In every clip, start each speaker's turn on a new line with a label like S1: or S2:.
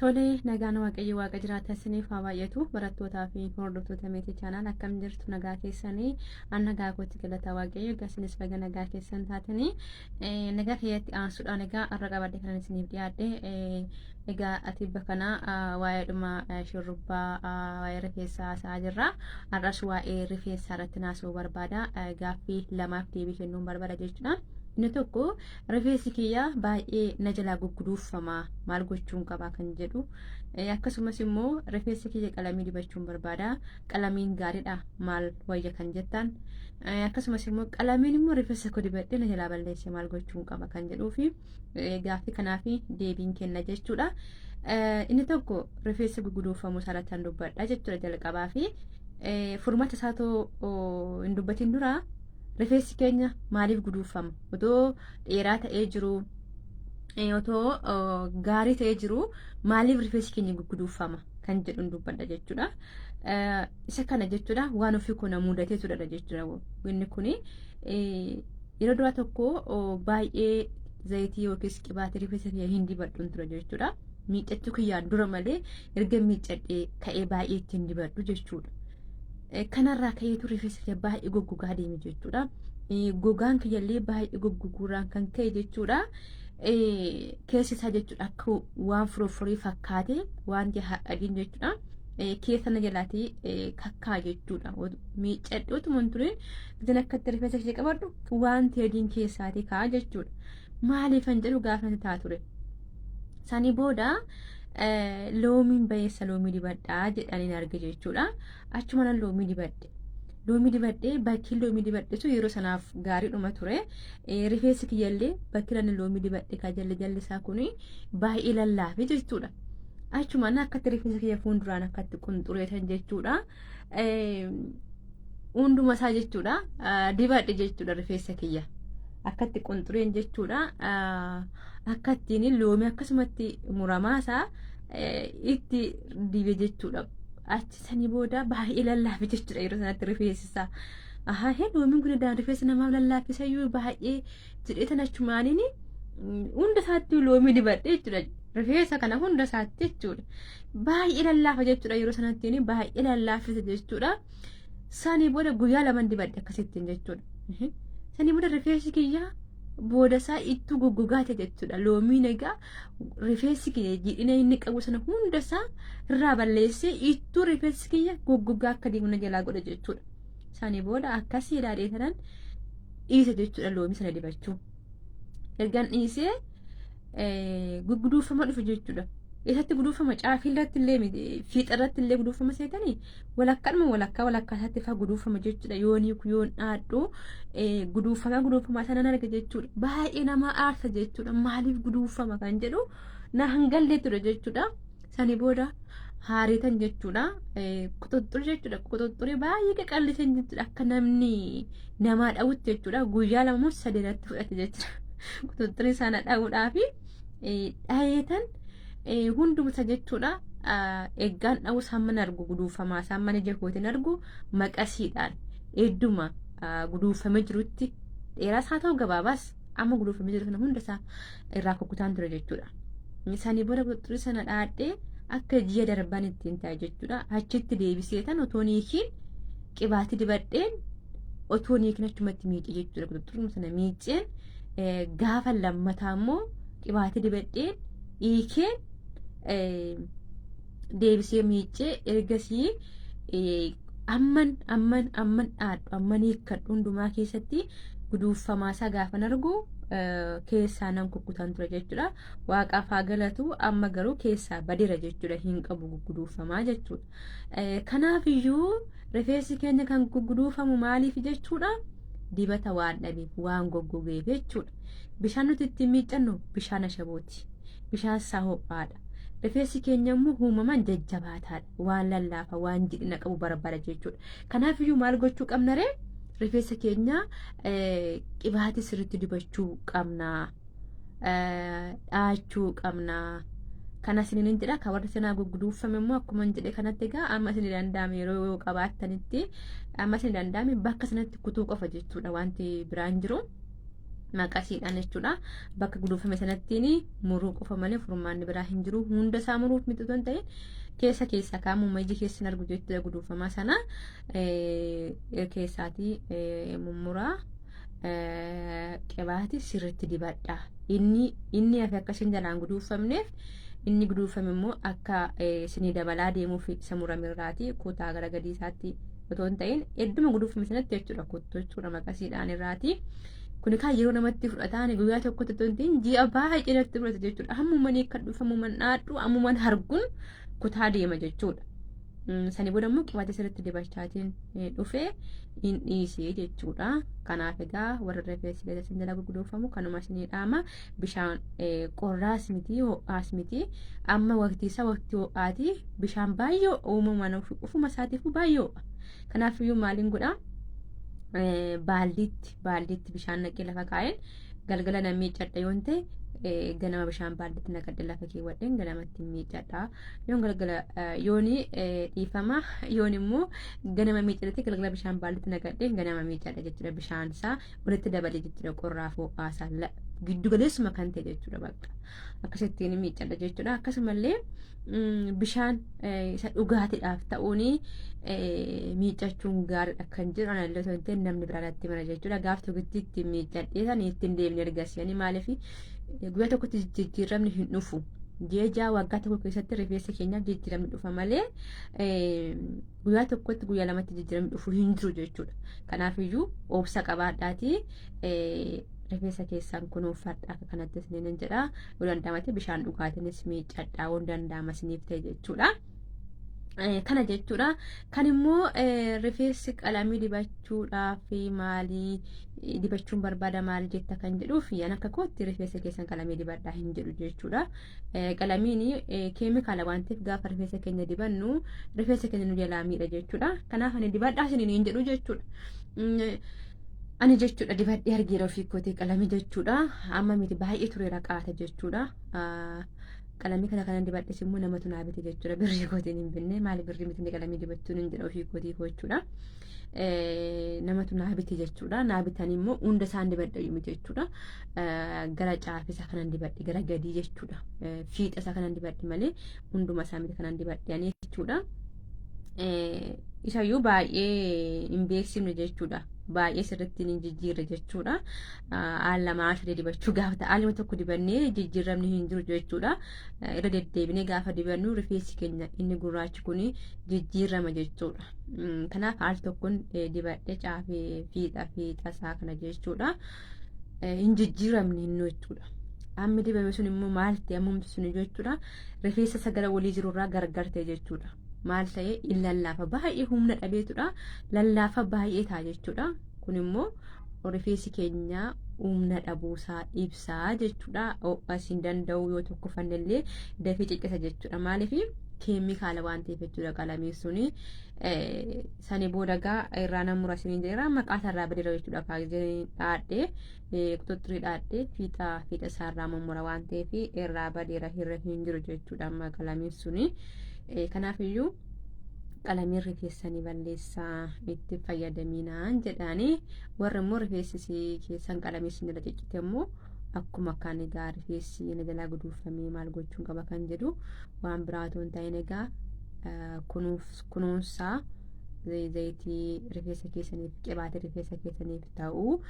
S1: Tole nagaan waaqayyo waaqa jiraata isiniif haa baay'atu barattootaa fi hordoftoota meetii chaanaal akkam jirtu nagaa keessanii an nagaa kootti galata waaqayyo gasinis baga nagaa keessan taatanii nagaa keeyyatti aansuudhaan egaa arra qabadde kanan isiniif dhiyaadhe egaa ati bakana waa'ee dhuma shurrubbaa waa'ee rifeensaa haasaa jirra arras waa'ee rifeensaa irratti naasuu barbaada gaaffii lamaaf deebii kennuun barbaada jechuudha. Inni tokko rifeensi kiyya baay'ee na jalaa gugguduufama maal gochuun qaba kan jedhu akkasumas immoo rifeensi kiyya qalamii dibachuun barbaada qalamiin gaariidha maal wayya kan jettan akkasumas immoo qalamiin immoo rifeensa koo dibadhee na jalaa balleesse maal gochuun qaba kan jedhuu fi gaaffii kanaaf deebiin kenna jechuudha. Inni tokko rifeensa gugguduufamu sararaan dubbadha jechuudha jalqabaa fi furmaata isaatoo hin dubbatin dura rifeensi keenya maaliif guduufama otoo dheeraa ta'ee jiru otoo gaarii ta'ee jiru maaliif rifeensi keenya guduufama kan jedhu dubbadha jechuudha. Isa kana jechuudha waan ofii kuna mudatee turedha jechuudha. Inni kuni yeroo duraa tokko baay'ee zayitii yookiis qibaatii rifeensa kiyya hin dibadhuun ture jechuudha. Miiccachuu kiyyaan dura malee erga miiccadhee ka'ee baay'ee ittiin dibadhu jechuudha. Kanarraa ka'eetu rifeensa kiyya baay'ee goggogaa deeme jechuudha. Gogaan kiyyallee baay'ee goggoguuraan kan ka'e jechuudha. Keessi isaa jechuudha akka waan furuufurii fakkaate waan hadhadiin jechuudha. Keessa na jalaatii kakkaa jechuudha. Miiccadhee otuma hin turiin bitan akkatti rifeensa kiyya qabadhu waan teediin keessaatii ka'a jechuudha. Maaliifan jedhu gaafa ta'a ture. Sanii booda loomiin bayeessa loomii dibadhaa jedhaniin arge jechuudha. Achuma loomii dibadhe. Loomii dibadhee bakki loomii dibadhetu yeroo sanaaf gaariidhuma ture. Rifeensi kiyyallee bakki loomii dibadhe ka jalli isaa kuni baay'ee lallaafe jechuudha. Achuma akkatti rifeensa kiyya fuulduraan akkatti qunxureetan jechuudha. Hunduma isaa jechuudha dibadhe jechuudha rifeensa kiyya. Akkatti qunxureen jechuudha. Akkattiin loomii akkasumatti muramaasaa itti dibe jechuudha. Achi sanii booda baay'ee lallaafe jechuudha yeroo sanatti rifeensisaa. Loomiin kun daan rifeensa namaaf lallaafisayyuu baay'ee jedheetan achumaaniin hunda isaatti loomii dibadhe jechuudha. Rifeensa kana hunda isaatti jechuudha. Baay'ee lallaafa jechuudha yeroo sanatti baay'ee lallaafisa jechuudha. Sanii booda guyyaa lama dibadhe akkasittiin jechuudha. Sanii booda rifeensi kiyyaa booda isaa ittuu goggogaate jechuudha. Loomiin egaa rifeensi kiyya jiidhina inni qabu sana hunda isaa irraa balleessee ittuu rifeensi kiyya goggogaa akka deemu na jalaa godha jechuudha. Sanii booda akkasii ilaalee tanan dhiise jechuudha loomii sana dibachuu. Ergaan dhiisee gugguduufama dhufe jechuudha. Isatti guduufama caafii irratti illee fiixa irratti illee guduufama seetanii walakkaa isaatti faa guduufama jechuudha. Yoonii kun yoon dhaadhu guduufama sana arga jechuudha. Baay'ee nama aarsa jechuudha. Maaliif guduufama kan jedhu na hangallee ture jechuudha. Sanii booda haariitan jechuudha. Quxuxxuri jechuudha. Quxuxxuri baay'ee qaqallisan jechuudha. Akka namni namaa dhawutti jechuudha. Guyyaa lama moo sadii irratti fudhate jechuudha. Quxuxxuri sana dhawuudhaafi dhayeetan hundumsa jechuudha. Eeggaan dhawus hamman argu guduufamaa hamman ija kootiin argu maqasiidhaan hedduma guduufamee jirutti dheeraas haa ta'u gabaabaas amma guduufamee jiru sana hunda isaa irraa kukkutaan ture jechuudha. Sanii booda quxuxxuri sana dhaadhee akka ji'a darban ittiin ta'a jechuudha. Achitti deebisee tan otoo niikiin qibaatii dibadheen otoo niikiin achumatti miicee jechuudha. Quxuxxuri sana miiceen gaafa lammataa immoo qibaatii dibadheen hiikeen deebisee miicee ergasii amman dhaadhu amman hiikkadhu hundumaa keessatti guduufamaasaa gaafan argu keessaa nan kukkutan ture jechuudha. Waaqaaf haa galatu amma garuu keessaa badira jechuudha hin qabu gugguduufamaa jechuudha. Kanaafiyyuu rifeensi keenya kan gugguduufamu maaliif jechuudha? Dibata waan dhabeef waan goggogeef jechuudha. Bishaan nuti ittiin miiccannu bishaan ashabooti. Bishaan isaa ho'aadha. Rifeensi keenya immoo uumamaan jajjabaataadha. Waan lallaafa waan jiidhina qabu barbaada jechuudha. Kanaafiyyuu maal gochuu qabna ree? Rifeensa keenya qibaatii sirriitti dibachuu qabna. Dhaachuu qabna. Kana isiniin jedha kan warri sanaa gugguduufame immoo akkuma jedhe kanatti egaa amma isin danda'ame yeroo qabaattanitti amma isin danda'ame bakka sanatti kutuu qofa jechuudha wanti biraan jiru. maqasiidhaan jechuudha. Bakka guduufame sanattiin muruu qofa malee furmaanni biraa hin jiru. Hunda isaa muruuf miti osoo hin ta'in keessa kaamuma iji keessan argu jechuudha guduufamaa sana keessaatii mummuraa qibaati sirriitti dibadha. Inni hafe akkasiin jalaan guduufamneef inni guduufame immoo akka isinii dabalaa deemuuf isa muramirraati kutaa gara gadii isaatti otoo hin ta'in hedduma guduufame sanatti jechuudha kuttuu jechuudha maqasiidhaan irraati. Kun kan yeroo namatti fudhataan guyyaa tokkotti otoo hin ta'in ji'a baay'ee natti fudhata jechuudha. Ammumaan akka dhufamu mannaadhu ammumaan arguun kutaa deema jechuudha. Sani booda immoo qibaata sirriitti dibachaatiin dhufee hin dhiisee jechuudha. Kanaaf egaa warra rifeensi keessatti dalagu guduufamu kanuma isinii dhaama. Bishaan qorraas miti ho'aas miti. Amma waqtii isaa waqtii ho'aati. Bishaan baay'ee uumamaan ofuma isaatiif baay'ee ho'a. Kanaaf iyyuu maaliin godhaa? Baaldiitti bishaan naqee lafa kaa'een galgala nan miiccadha yoon ta'e ganama bishaan baaldiitti naqadhe lafa keewwadheen ganamatti miiccadha. Yoon galgala yooni dhiifama yoon immoo ganama miiccadhe galgala bishaan baaldiitti naqadheen ganama miiccadha jechuudha. Bishaan isaa walitti dabalee jechuudha qorraaf ho'aasaa giddu galeessuma kan ta'e jechuudha bakka akkasittiin miiccadha jechuudha. Akkasumallee bishaan isa dhugaatiidhaaf ta'uun miiccachuun gaariidha kan jedhu anallee osoo hin ta'in namni biraatti mara jechuudha. Gaaf tokkotti ittiin miiccadhee san ittiin deemne ergasanii maaliif guyyaa tokkotti jijjiiramni hin dhufu. Jeejaa waggaa tokko keessatti rifeensa keenyaaf jijjiiramni dhufa malee guyyaa tokkotti guyyaa lamatti jijjiiramni dhufu hin jiru jechuudha. Kanaafiyyuu obsa qabaadhaatii rifeensa keessan kunuunfadha akka kanatti isiniin jedha. Yoo danda'amate bishaan dhugaatiinis miiccadhaa waan danda'ama isiniif ta'e jechuudha. Kana jechuudha. Kan immoo rifeensi qalamii dibachuudhaaf maalii dibachuun barbaada maali jetta kan jedhuuf yan akka kootti rifeensa keessan qalamii dibadhaa hin jedhu jechuudha. Qalamiin keemikaala waan ta'eef gaafa rifeensa keenya dibannu rifeensa keenya nu jalaa miidha jechuudha. Kanaaf ani dibadhaa isiniin hin jedhu jechuudha. Ani jechuudha dibadhee argeera ofii kootee qalamii jechuudha. Amma miti baay'ee tureera qaata jechuudha. Qalamii kana dibadhes immoo namatu naa bite jechuudha. Birrii kootiin hin binne maali birrii miti qalamii dibachuun hin jedha ofii kootii jechuudha. Namatu naa bite jechuudha. Naa bitan immoo hunda isaan dibadha miti jechuudha. Gara caafisa kanan dibadhi gara gadii jechuudha. Fiixa isaa kanan dibadhi malee hunduma isaa miti kanan dibadhi jechuudha. Isayyuu baay'ee hin beeksifne jechuudha. Baay'ee sirriitti hin jijjiirre jechuudha. Haal lamaa sadii dibachuu gaafa haaluma tokko dibannee jijjiiramni hin jiru jechuudha. Irra deddeebinee gaafa dibannu rifeensi keenya inni gurraachi kun jijjiirama jechuudha. Kanaaf haal tokkoon dibadhee caafee fiixa isaa kana jechuudha. Hin jijjiiramne hin jechuudha. Amma dibame sun immoo maal ta'e ammumti sun jechuudha. Rifeensa sagala walii jirurraa gargar ta'e jechuudha. Maal ta'e in lallaafa baay'ee humna dhabeetudha. Lallaafa baay'ee ta'a jechuudha. Kun immoo rifeensi keenya humna dhabuusaa ibsaa jechuudha. Asiin danda'u yoo tokko fannellee dafee ciccisa jechuudha. Maaliif keemikaala waan ta'eef jechuudha qalamiin suni. Sani booda gaa irraa nan murasiniin jira maqaa isaarraa badeera jechuudha. Kaayizeen dhaadhee quxuxurii dhaadhee fiixa isaarraa mummura waan ta'eef irraa badeera hirra hin jiru jechuudha. Amma qalamiin suni. Kanaafiyyuu qalamiin rifeensanii balleessaa itti fayyadaminaan jedhanii warri immoo rifeensi keessan qalamii isin irra ciccite immoo akkuma kan egaa rifeensi na jalaa guduufamee maal gochuun qaba kan jedhu waan biraatu hin ta'in egaa kunuunsaa zayitii rifeensa keessaniif qibaata rifeensa keessaniif ta'u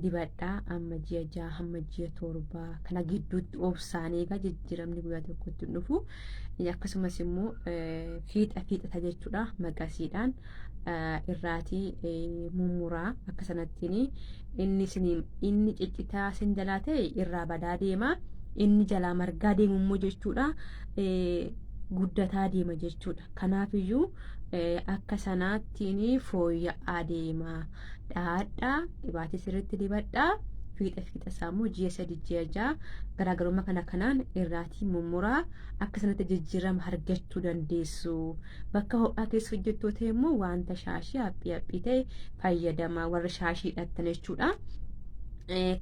S1: dibadhaa amma ji'a 6 hamma ji'a 7 kana gidduutti obsaanii egaa jijjiiramni guyyaa tokkotti dhufu. Akkasumas immoo fiixa jechuudha maqasiidhaan irraatii mummuraa akka sanattiin inni ciccitaa sin jalaa ta'e irraa badaa deema. Inni jalaa margaa deemu immoo jechuudha guddataa deema jechuudha. Kanaafiyyuu akka sanaattiin fooyya'aa deema. Dhaadhaa qibaata sirriitti dibadhaa. Fiixa isaa immoo ji'a 3 ji'a 6 garaagarummaa kanaan irraatii mummuraa akka sanatti jijjiirama argachuu dandeessu. Bakka ho'aa keessa hojjettoota immoo wanta shaashii haphii ta'e fayyadama warra shaashii hidhattan jechuudha.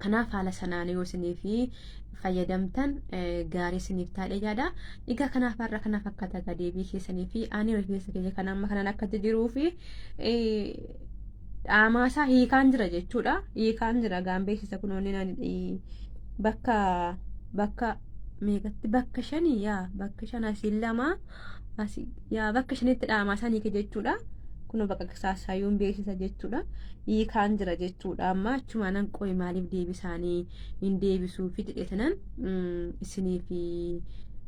S1: Kanaaf haala sanaan yoo isiniif fayyadamtan gaarii isiniif taa'ee yaada. Egaa kanaaf har'a kana fakkaata deebii keessanii fi ani rifeensa keenya kan amma kanaan akka jiruu fi dhaamaasaa hiikaan jira jechuudha. Hiikaan jira gaan beeksisa kunoonni bakka meeqatti bakka 5 yaa bakka 5 asiin 2 asii yaa bakka 5tti dhaamaasaa hiike jechuudha. Kun bakka saasaayuun beeksisa jechuudha. Hiikaan jira jechuudha. Amma achuma nan qoy maaliif deebisaanii hin deebisuu fi jedhetanan isinii fi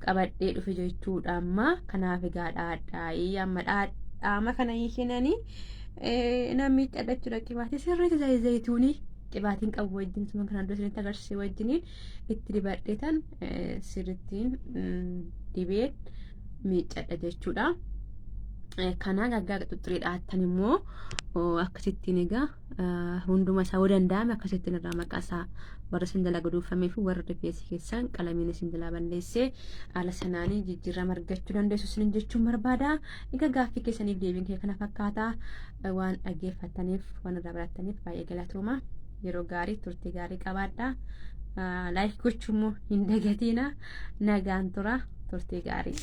S1: qabadhee dhufe jechuudha. Amma kanaaf egaa dhaadhaa'ii amma dhaama kana hiikinanii namni xadhachuudha qibaatii sirriitti zayituunii qibaatiin qabu wajjin suma kanaan dura isinitti agarsiise wajjiniin itti dibadheetan sirrittiin dibeen miiccadha jechuudha. Kana gaggaa xuxurii dhaattan immoo akkasittiin egaa hunduma isaa danda'ame akkasittiin irraa maqaasaa warra sindala guduufamee fi warra rifeensi keessan qalamiin sindala balleessee haala sanaanii jijjiirama argachuu dandeessu isin jechuun barbaada. Egaa gaaffii keessaniif deebiin kee kana fakkaataa waan dhaggeeffataniif waan irraa barattaniif baay'ee galatooma. Yeroo gaarii turtii gaarii qabaadha. Laayik gochuu immoo hin dagatiina. Nagaan tura turtii gaarii.